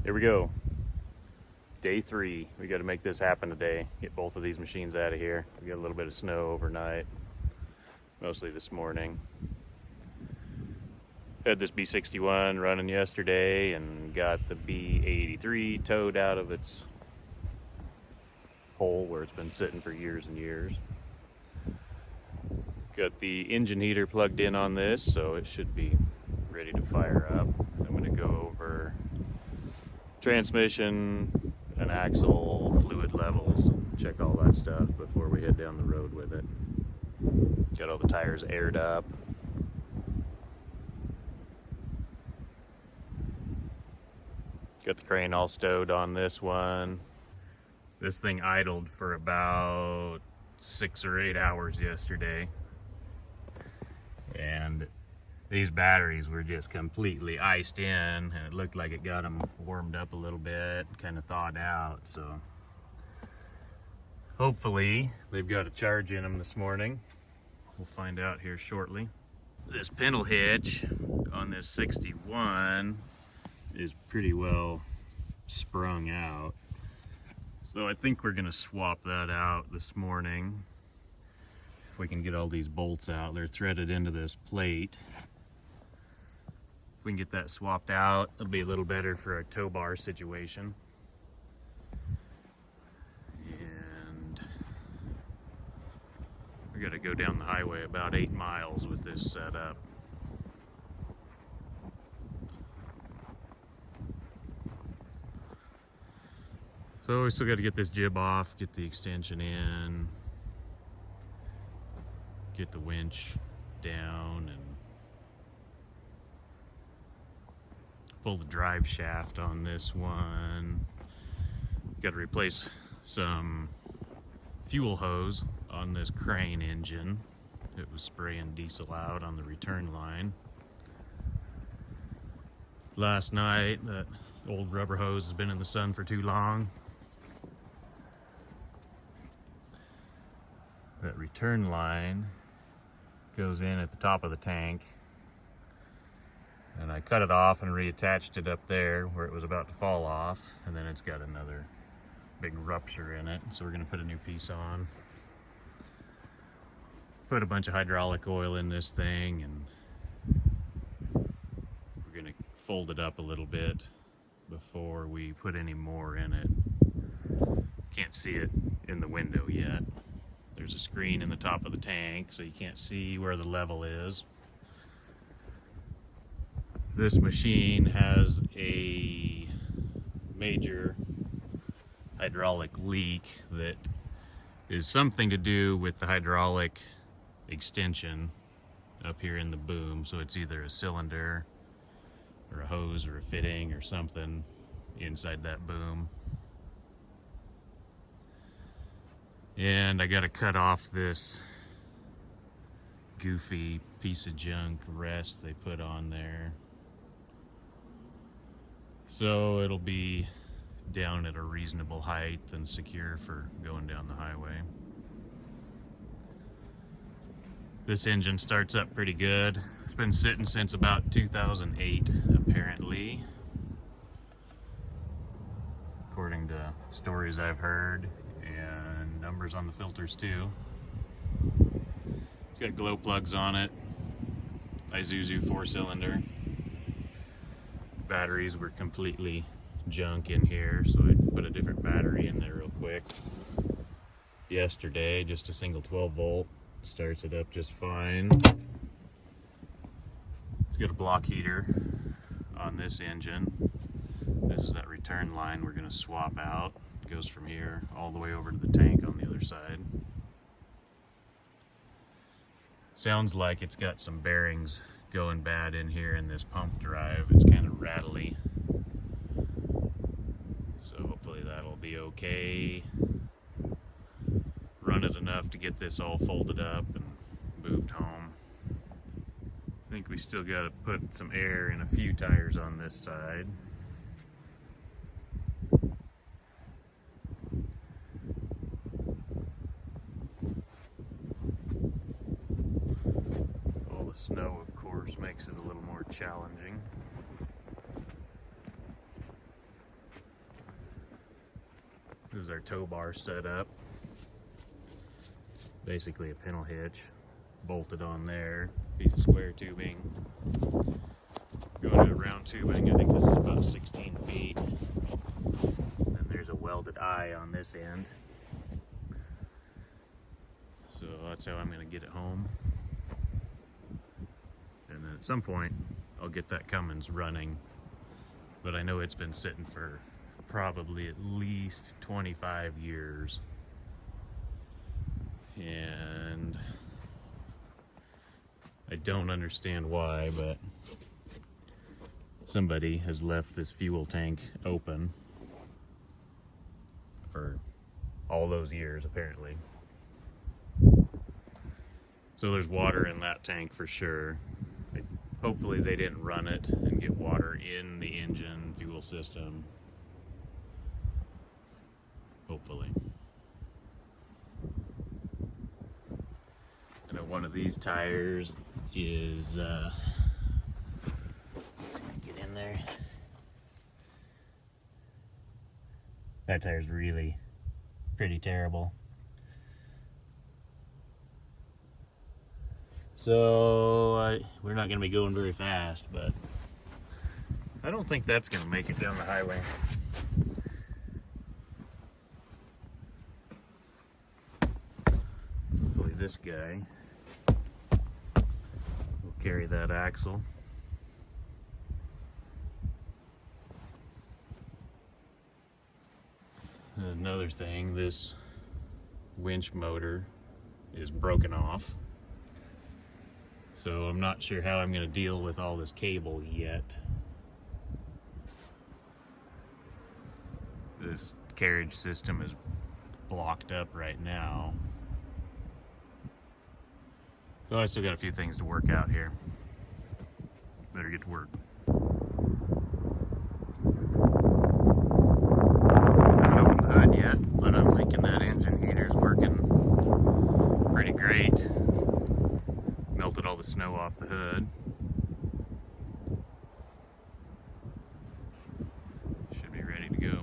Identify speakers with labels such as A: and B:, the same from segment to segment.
A: Here we go. Day 3. We got to make this happen today. Get both of these machines out of here. We got a little bit of snow overnight, mostly this morning. Had this B61 running yesterday and got the B83 towed out of its hole where it's been sitting for years and years. Got the engine heater plugged in on this, so it should be ready to fire up. I'm going to go over transmission and axle fluid levels, check all that stuff before we head down the road with it. Got all the tires aired up. Got the crane all stowed on this one. This thing idled for about 6 or 8 hours yesterday. And these batteries were just completely iced in, and it looked like it got them warmed up a little bit, kind of thawed out. So hopefully they've got a charge in them this morning. We'll find out here shortly. This pintle hitch on this 61 is pretty well sprung out, so I think we're gonna swap that out this morning. If we can get all these bolts out, they're threaded into this plate. If we can get that swapped out, it'll be a little better for our tow bar situation. And we got to go down the highway about 8 miles with this setup. So we still got to get this jib off, get the extension in, get the winch down, and pull the drive shaft on this one. Got to replace some fuel hose on this crane engine. It was spraying diesel out on the return line. Last night, that old rubber hose has been in the sun for too long. That return line goes in at the top of the tank, and I cut it off and reattached it up there where it was about to fall off, and then it's got another big rupture in it, so we're going to put a new piece on. Put a bunch of hydraulic oil in this thing, and we're going to fold it up a little bit before we put any more in it. Can't see it in the window yet. There's a screen in the top of the tank, so you can't see where the level is. This machine has a major hydraulic leak that is something to do with the hydraulic extension up here in the boom. So it's either a cylinder or a hose or a fitting or something inside that boom. And I got to cut off this goofy piece of junk rest they put on there, so it'll be down at a reasonable height and secure for going down the highway. This engine starts up pretty good. It's been sitting since about 2008 apparently, according to stories I've heard and numbers on the filters too. Got glow plugs on it. Isuzu 4-cylinder. Batteries were completely junk in here, so I put a different battery in there real quick yesterday. Just a single 12-volt. Starts it up just fine. It's got a block heater on this engine. This is that return line we're going to swap out. It goes from here all the way over to the tank on the other side. Sounds like it's got some bearings going bad in here in this pump drive. It's kind of rattly. So hopefully that'll be okay. Run it enough to get this all folded up and moved home. I think we still got to put some air in a few tires on this side. The snow, of course, makes it a little more challenging. This is our tow bar setup. Basically a pintle hitch bolted on there, piece of square tubing. Going to a round tubing, I think this is about 16 feet. And there's a welded eye on this end. So that's how I'm going to get it home. And then at some point, I'll get that Cummins running. But I know it's been sitting for probably at least 25 years. And I don't understand why, but somebody has left this fuel tank open for all those years, apparently. So there's water in that tank for sure. Hopefully they didn't run it and get water in the engine fuel system. Hopefully. I know one of these tires is, let's get in there. That tire's really pretty terrible. So we're not going to be going very fast, but I don't think that's going to make it down the highway. Hopefully this guy will carry that axle. Another thing, this winch motor is broken off. So I'm not sure how I'm going to deal with all this cable yet. This carriage system is blocked up right now. So I still got a few things to work out here. Better get to work. I haven't opened the hood yet, but I'm thinking that engine heater's working pretty great. Melted all the snow off the hood. Should be ready to go.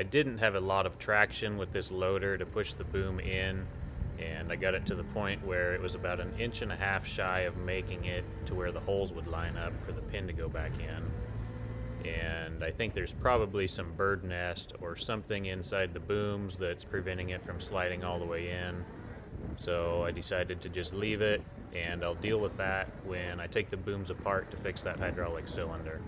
A: I didn't have a lot of traction with this loader to push the boom in, and I got it to the point where it was about 1.5 inches shy of making it to where the holes would line up for the pin to go back in. And I think there's probably some bird nest or something inside the booms that's preventing it from sliding all the way in. So I decided to just leave it, and I'll deal with that when I take the booms apart to fix that hydraulic cylinder.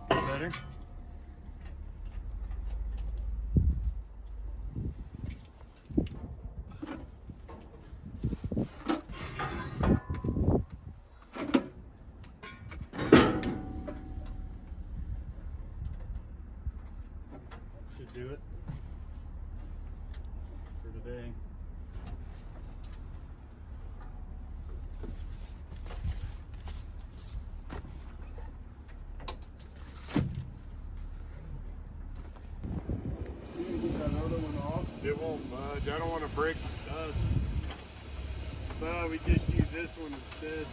A: Better? Should do it for today.
B: It won't budge. I don't want to break the studs. So we just use this one instead.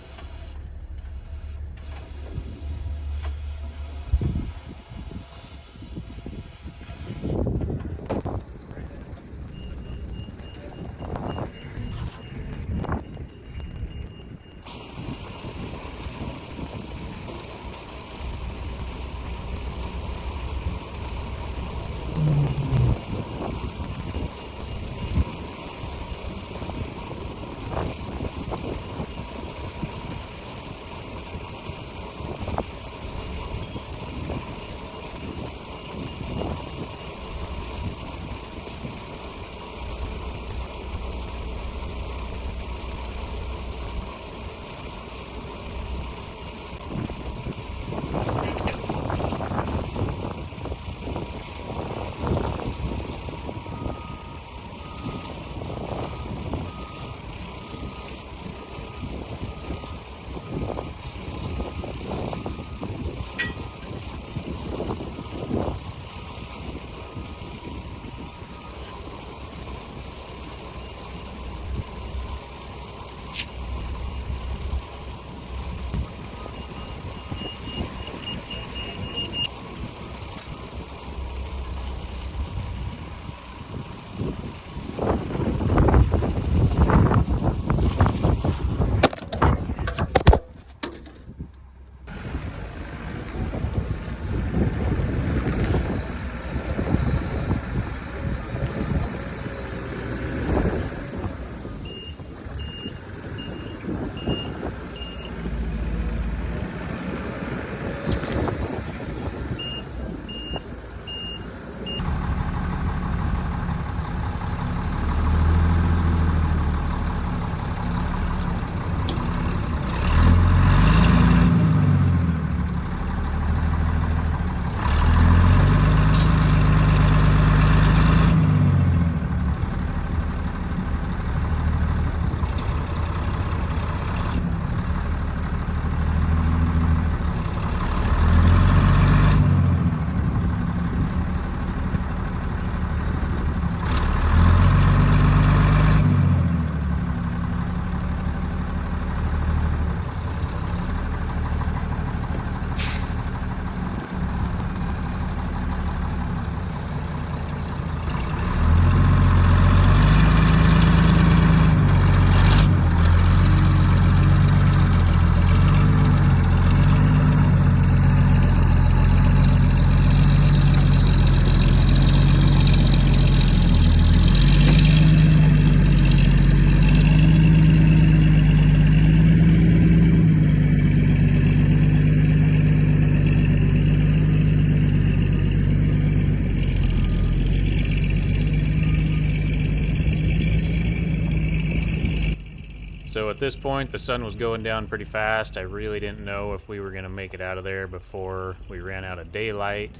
A: So at this point, the sun was going down pretty fast. I really didn't know if we were going to make it out of there before we ran out of daylight.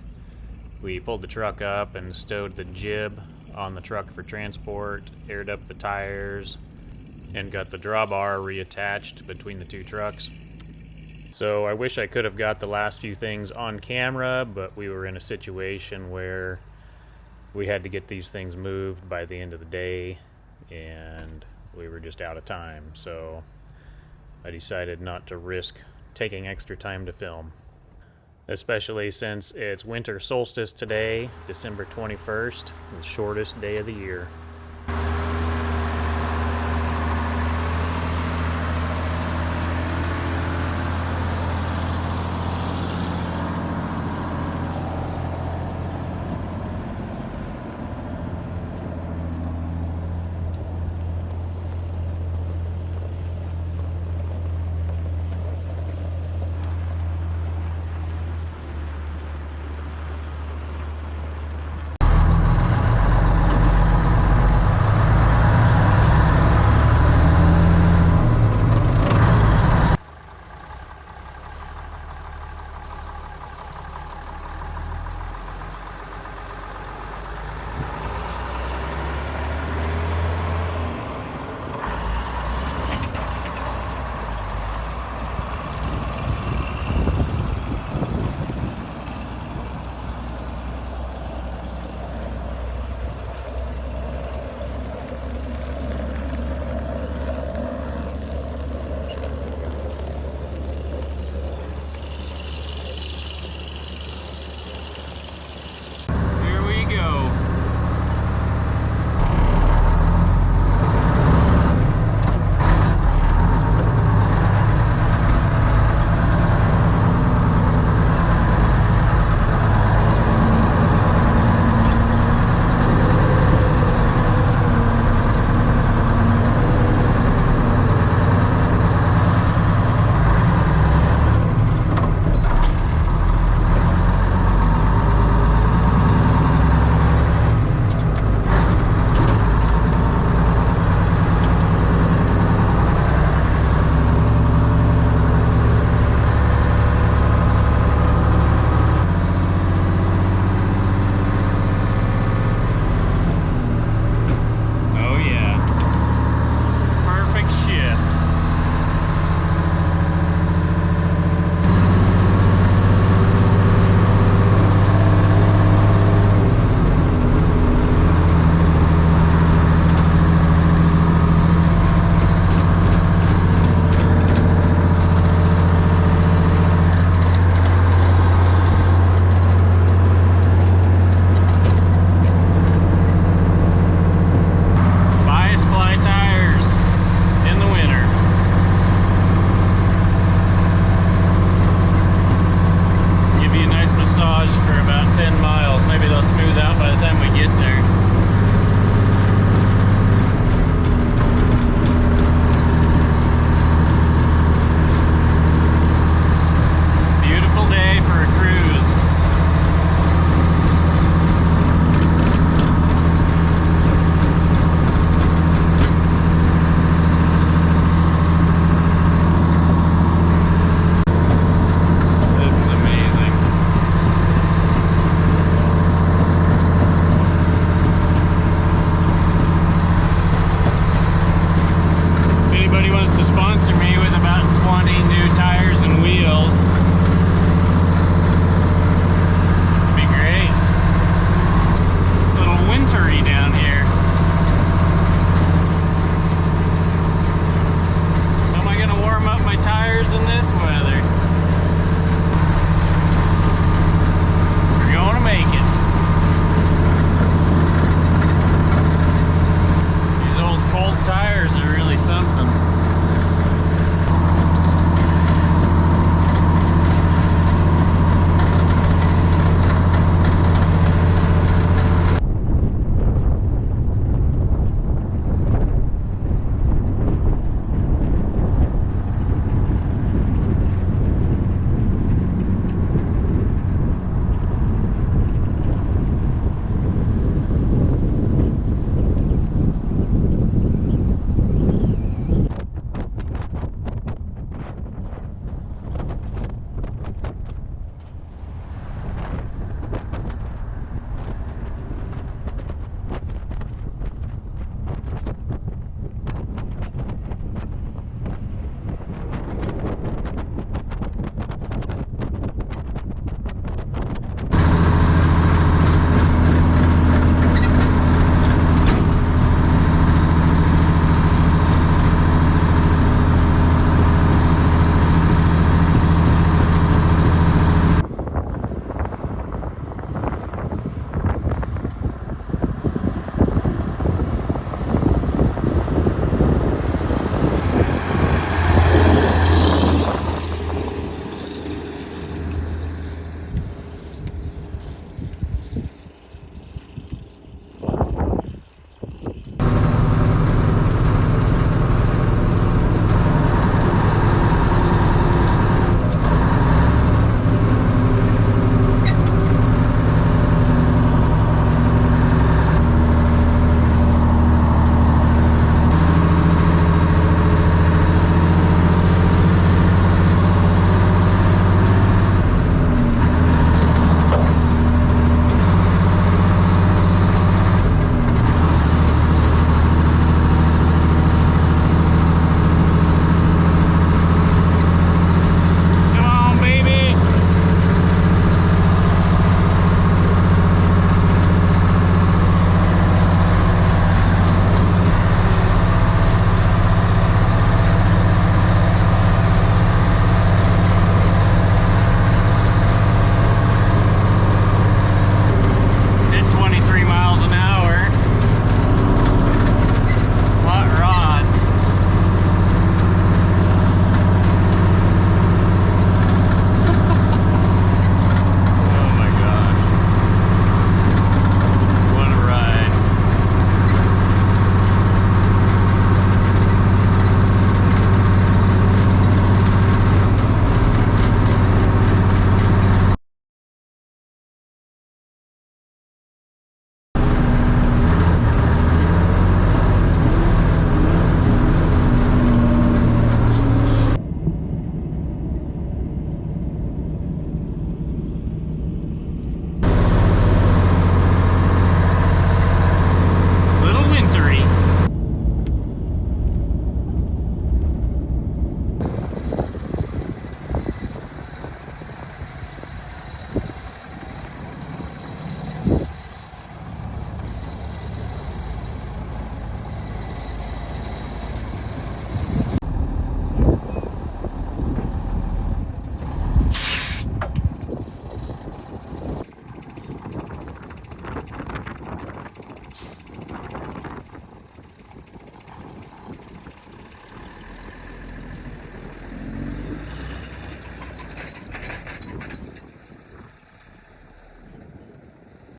A: We pulled the truck up and stowed the jib on the truck for transport, aired up the tires, and got the drawbar reattached between the two trucks. So I wish I could have got the last few things on camera, but we were in a situation where we had to get these things moved by the end of the day, and we were just out of time. So I decided not to risk taking extra time to film, especially since it's winter solstice today, December 21st, the shortest day of the year.